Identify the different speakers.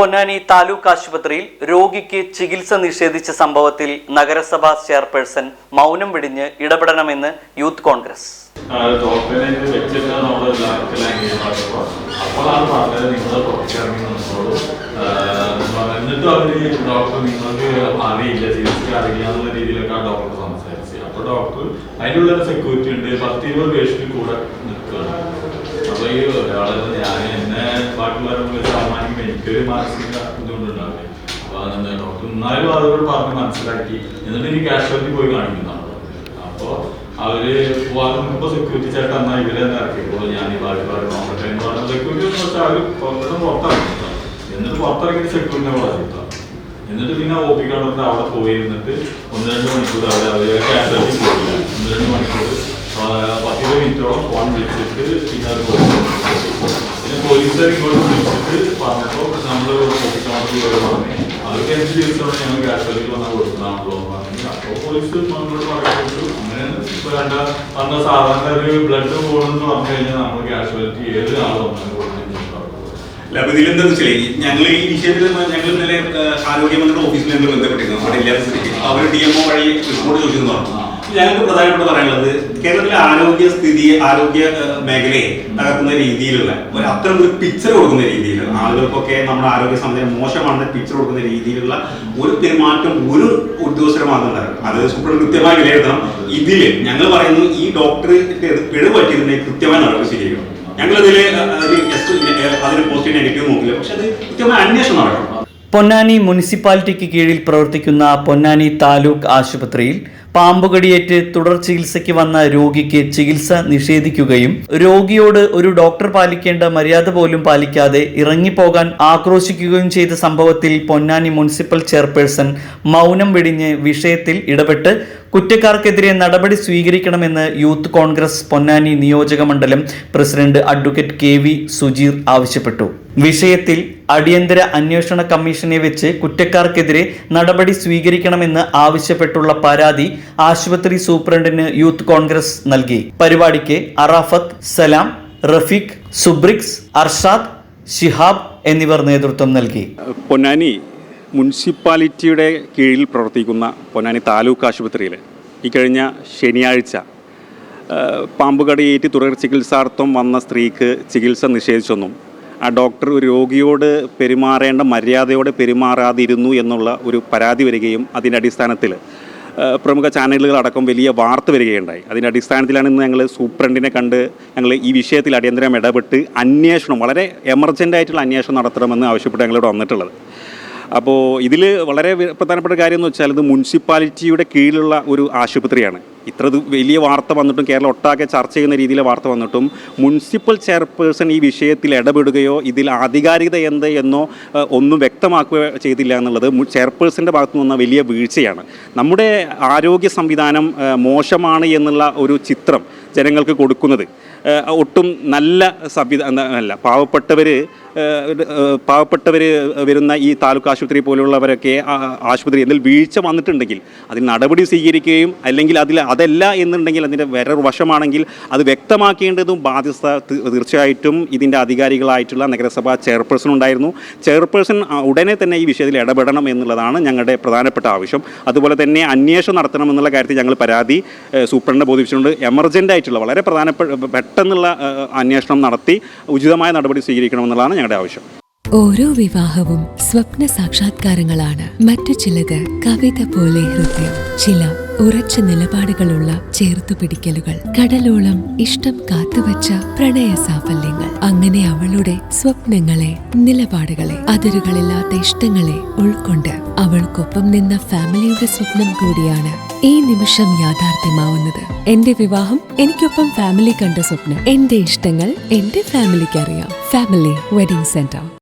Speaker 1: പൊന്നാനി താലൂക്ക് ആശുപത്രിയിൽ രോഗിക്ക് ചികിത്സ നിഷേധിച്ച സംഭവത്തിൽ നഗരസഭാ ചെയർപേഴ്സൺ മൗനം വെടിഞ്ഞ് ഇടപെടണമെന്ന് യൂത്ത് കോൺഗ്രസ്.
Speaker 2: ഡോക്ടർ അതിനുള്ള സെക്യൂരിറ്റി ഉണ്ട്, 10-20 പേഷ്യന്റ് കൂടെ നിൽക്കുകയാണ്. അപ്പൊ ഈ ഒരാളെ ഞാൻ എന്നെ ബാക്കിയുള്ളവരെ സമ്മാനിക്കുമ്പോൾ എനിക്കൊരു മാനസിക ബുദ്ധിമുട്ടുണ്ടാവില്ലേ. അപ്പൊ അതെന്താ ഡോക്ടർ എന്നാലും അതുകൂടെ പറഞ്ഞ് മനസ്സിലാക്കി എന്നിട്ട് എനിക്ക് കാഷ്വാലിറ്റി പോയി കാണിക്കുന്നതാണ്. അപ്പോൾ അവര് പോകാതെ സെക്യൂരിറ്റി ചേട്ടൻ എന്നാൽ ഇവരെന്താ ഇറക്കിക്കോളൂ, ഞാൻ ഈ ബാക്കി നോക്കട്ടെ എന്ന് പറഞ്ഞ സെക്യൂരിറ്റി എന്ന് വെച്ചാൽ അവർ പുറത്തിറങ്ങിയിട്ടാണ്. എന്നിട്ട് പുറത്തിറങ്ങിയിട്ട് സെക്യൂരിറ്റിനെ വളർത്തിയിട്ടാണ്. എന്നിട്ട് പിന്നെ ഒ പി കൗണ്ടറിന്റെ അവിടെ പോയിരുന്നിട്ട് 1-2 മണിക്കൂർ അവര് കാഷ്വാലിറ്റി പോയില്ല. 1-2 മണിക്കൂർ 10 മിനിറ്റോളം ഫോൺ വിളിച്ചിട്ട് പിന്നെ അത് പിന്നെ പോലീസുകാർ ഇങ്ങോട്ട് വിളിച്ചിട്ട് പറഞ്ഞപ്പോൾ നമ്മൾ ഒ പി കൗണ്ടറിൽ പറഞ്ഞു അവർക്ക് എന്ത് ദിവസമാണ് ഞങ്ങൾ കാഷ്വാലിറ്റി വന്നാൽ കൊടുക്കുന്നതാണല്ലോ എന്ന് പറഞ്ഞു. അപ്പോൾ പോലീസ് നമ്മളോട് പറയുന്നത് അങ്ങനെയാണ്. ഇപ്പൊ വന്ന സാധാരണ ഒരു ബ്ലഡ് പോകണമെന്ന് പറഞ്ഞു കഴിഞ്ഞാൽ നമ്മൾ കാഷ്വാലിറ്റി ഏത് ആൾ വന്നാലും കൊടുക്കുന്നത്.
Speaker 3: ഇതിലെന്താ വെച്ചാൽ ഞങ്ങൾ ഈ വിഷയത്തിൽ ഞങ്ങൾ ഇന്നലെ ആരോഗ്യമന്ത്രിയുടെ ഓഫീസിൽ ഞങ്ങൾ ബന്ധപ്പെട്ടിരുന്നു. അവിടെ ഇല്ലാത്ത സ്ഥിതിക്ക് അവർ DMO വഴി റിപ്പോർട്ട് ചോദിച്ചെന്ന് പറഞ്ഞു. ഞങ്ങൾക്ക് പ്രധാനപ്പെട്ട പറയാനുള്ളത് കേരളത്തിലെ ആരോഗ്യ മേഖലയെ തകർക്കുന്ന രീതിയിലുള്ള അത്തരം ഒരു പിക്ചർ കൊടുക്കുന്ന രീതിയിലുള്ള ആളുകൾക്കൊക്കെ നമ്മുടെ ആരോഗ്യ സംവിധാനം മോശമാണെന്ന് പിക്ചർ കൊടുക്കുന്ന രീതിയിലുള്ള ഒരു പെരുമാറ്റം ഒരു ഉദ്യോഗസ്ഥരുടെ മാത്രം തരണം. അത് സൂപ്രണ്ട് കൃത്യമായി വിലയിരുത്തണം. ഇതില് ഞങ്ങൾ പറയുന്നു ഈ ഡോക്ടർ പിഴവ് പറ്റിയതിന്റെ കൃത്യമായ നടപടി സ്വീകരിക്കണം. ഞങ്ങളതിൽ അതിന് പോസിറ്റീവ് നെഗറ്റീവ് നോക്കില്ല, പക്ഷെ അത് കൃത്യമായ അന്വേഷണം നടക്കണം.
Speaker 1: പൊന്നാനി മുനിസിപ്പാലിറ്റിക്ക് കീഴിൽ പ്രവർത്തിക്കുന്ന പൊന്നാനി താലൂക്ക് ആശുപത്രിയിൽ പാമ്പുകടിയേറ്റ് തുടർ ചികിത്സയ്ക്ക് വന്ന രോഗിക്ക് ചികിത്സ നിഷേധിക്കുകയും രോഗിയോട് ഒരു ഡോക്ടർ പാലിക്കേണ്ട മര്യാദ പോലും പാലിക്കാതെ ഇറങ്ങിപ്പോകാൻ ആക്രോശിക്കുകയും ചെയ്ത സംഭവത്തിൽ പൊന്നാനി മുനിസിപ്പൽ ചെയർപേഴ്സൺ മൗനം വെടിഞ്ഞ് വിഷയത്തിൽ ഇടപെട്ട് കുറ്റക്കാർക്കെതിരെ നടപടി സ്വീകരിക്കണമെന്ന് യൂത്ത് കോൺഗ്രസ് പൊന്നാനി നിയോജക മണ്ഡലം പ്രസിഡന്റ് അഡ്വക്കേറ്റ് KV സുജീർ ആവശ്യപ്പെട്ടു. വിഷയത്തിൽ അടിയന്തര അന്വേഷണ കമ്മീഷനെ വെച്ച് കുറ്റക്കാർക്കെതിരെ നടപടി സ്വീകരിക്കണമെന്ന് ആവശ്യപ്പെട്ടുള്ള പരാതി ആശുപത്രി സൂപ്രണ്ടിന് യൂത്ത് കോൺഗ്രസ് നൽകി. പരിപാടിക്ക് അറാഫത്ത്, സലാം, റഫീഖ്, സുബ്രിക്സ്, അർഷാദ്, ഷിഹാബ് എന്നിവർ നേതൃത്വം നൽകി.
Speaker 4: പൊന്നാനി മുനിസിപ്പാലിറ്റിയുടെ കീഴിൽ പ്രവർത്തിക്കുന്ന പൊന്നാനി താലൂക്ക് ആശുപത്രിയിൽ ഈ കഴിഞ്ഞ ശനിയാഴ്ച പാമ്പുകടിയേറ്റ് തുടർ ചികിത്സാർത്ഥം വന്ന സ്ത്രീക്ക് ചികിത്സ നിഷേധിച്ചെന്നും ആ ഡോക്ടർ ഒരു രോഗിയോട് പെരുമാറേണ്ട മര്യാദയോടെ പെരുമാറാതിരുന്നു എന്നുള്ള ഒരു പരാതി വരികയും അതിൻ്റെ അടിസ്ഥാനത്തിൽ പ്രമുഖ ചാനലുകളടക്കം വലിയ വാർത്ത വരികയുണ്ടായി. അതിൻ്റെ അടിസ്ഥാനത്തിലാണ് ഇന്ന് ഞങ്ങൾ സൂപ്രണ്ടിനെ കണ്ട് ഞങ്ങൾ ഈ വിഷയത്തിൽ അടിയന്തരം ഇടപെട്ട് അന്വേഷണം വളരെ എമർജൻ്റായിട്ടുള്ള അന്വേഷണം നടത്തണമെന്ന് ആവശ്യപ്പെട്ട് ഞങ്ങളിവിടെ വന്നിട്ടുള്ളത്. അപ്പോൾ ഇതിൽ വളരെ പ്രധാനപ്പെട്ട കാര്യം എന്ന് വെച്ചാൽ ഇത് മുനിസിപ്പാലിറ്റിയുടെ കീഴിലുള്ള ഒരു ആശുപത്രിയാണ്. ഇത്ര വലിയ വാർത്ത വന്നിട്ടും കേരളം ഒട്ടാകെ ചർച്ച ചെയ്യുന്ന രീതിയിലെ വാർത്ത വന്നിട്ടും മുനിസിപ്പൽ ചെയർപേഴ്സൺ ഈ വിഷയത്തിൽ ഇടപെടുകയോ ഇതിൽ ആധികാരികത എന്ത് എന്നോ ഒന്നും വ്യക്തമാക്കുകയോ ചെയ്തില്ല എന്നുള്ളത് ചെയർപേഴ്സൻ്റെ ഭാഗത്തു നിന്ന വലിയ വീഴ്ചയാണ്. നമ്മുടെ ആരോഗ്യ സംവിധാനം മോശമാണ് എന്നുള്ള ഒരു ചിത്രം ജനങ്ങൾക്ക് കൊടുക്കുന്നത് ഒട്ടും നല്ല സംവിധാനമല്ല. പാവപ്പെട്ടവർ വരുന്ന ഈ താലൂക്ക് ആശുപത്രി പോലുള്ളവരൊക്കെ ആശുപത്രി എന്തെങ്കിലും വീഴ്ച വന്നിട്ടുണ്ടെങ്കിൽ അതിന് നടപടി സ്വീകരിക്കുകയും അല്ലെങ്കിൽ അതല്ല എന്നുണ്ടെങ്കിൽ അതിൻ്റെ വേറൊരു വശമാണെങ്കിൽ അത് വ്യക്തമാക്കേണ്ടതും ബാധ്യത തീർച്ചയായിട്ടും ഇതിൻ്റെ അധികാരികളായിട്ടുള്ള നഗരസഭാ ചെയർപേഴ്സൺ ഉണ്ടായിരുന്നു. ചെയർപേഴ്സൺ ഉടനെ തന്നെ ഈ വിഷയത്തിൽ ഇടപെടണം എന്നുള്ളതാണ് ഞങ്ങളുടെ പ്രധാനപ്പെട്ട ആവശ്യം. അതുപോലെ തന്നെ അന്വേഷണം നടത്തണം എന്നുള്ള കാര്യത്തിൽ ഞങ്ങൾ പരാതി സൂപ്രണ്ടിനെ ബോധിപ്പിച്ചിട്ടുണ്ട്. എമർജൻ്റായിട്ടുള്ള വളരെ പെട്ടെന്നുള്ള അന്വേഷണം നടത്തി ഉചിതമായ നടപടി സ്വീകരിക്കണമെന്നുള്ളതാണ് ഞങ്ങളുടെ ആവശ്യം.
Speaker 5: ഓരോ വിവാഹവും സ്വപ്ന സാക്ഷാത്കാരങ്ങളാണ്. മറ്റു ചിലത് കവിത പോലെ ഹൃദയം, ചില ഉറച്ച നിലപാടുകളുള്ള ചേർത്തുപിടിക്കലുകൾ, കടലോളം ഇഷ്ടം കാത്തുവച്ച പ്രണയ സാഫല്യങ്ങൾ. അങ്ങനെ അവളുടെ സ്വപ്നങ്ങളെ, നിലപാടുകളെ, അതിരുകളില്ലാത്ത ഇഷ്ടങ്ങളെ ഉൾക്കൊണ്ട് അവൾക്കൊപ്പം നിന്ന ഫാമിലിയുടെ സ്വപ്നം കൂടിയാണ് ഈ നിമിഷം യാഥാർത്ഥ്യമാവുന്നത്. എന്റെ വിവാഹം എനിക്കൊപ്പം ഫാമിലി കണ്ട സ്വപ്നം. എന്റെ ഇഷ്ടങ്ങൾ എന്റെ ഫാമിലിക്ക് അറിയാം. Family wedding centre.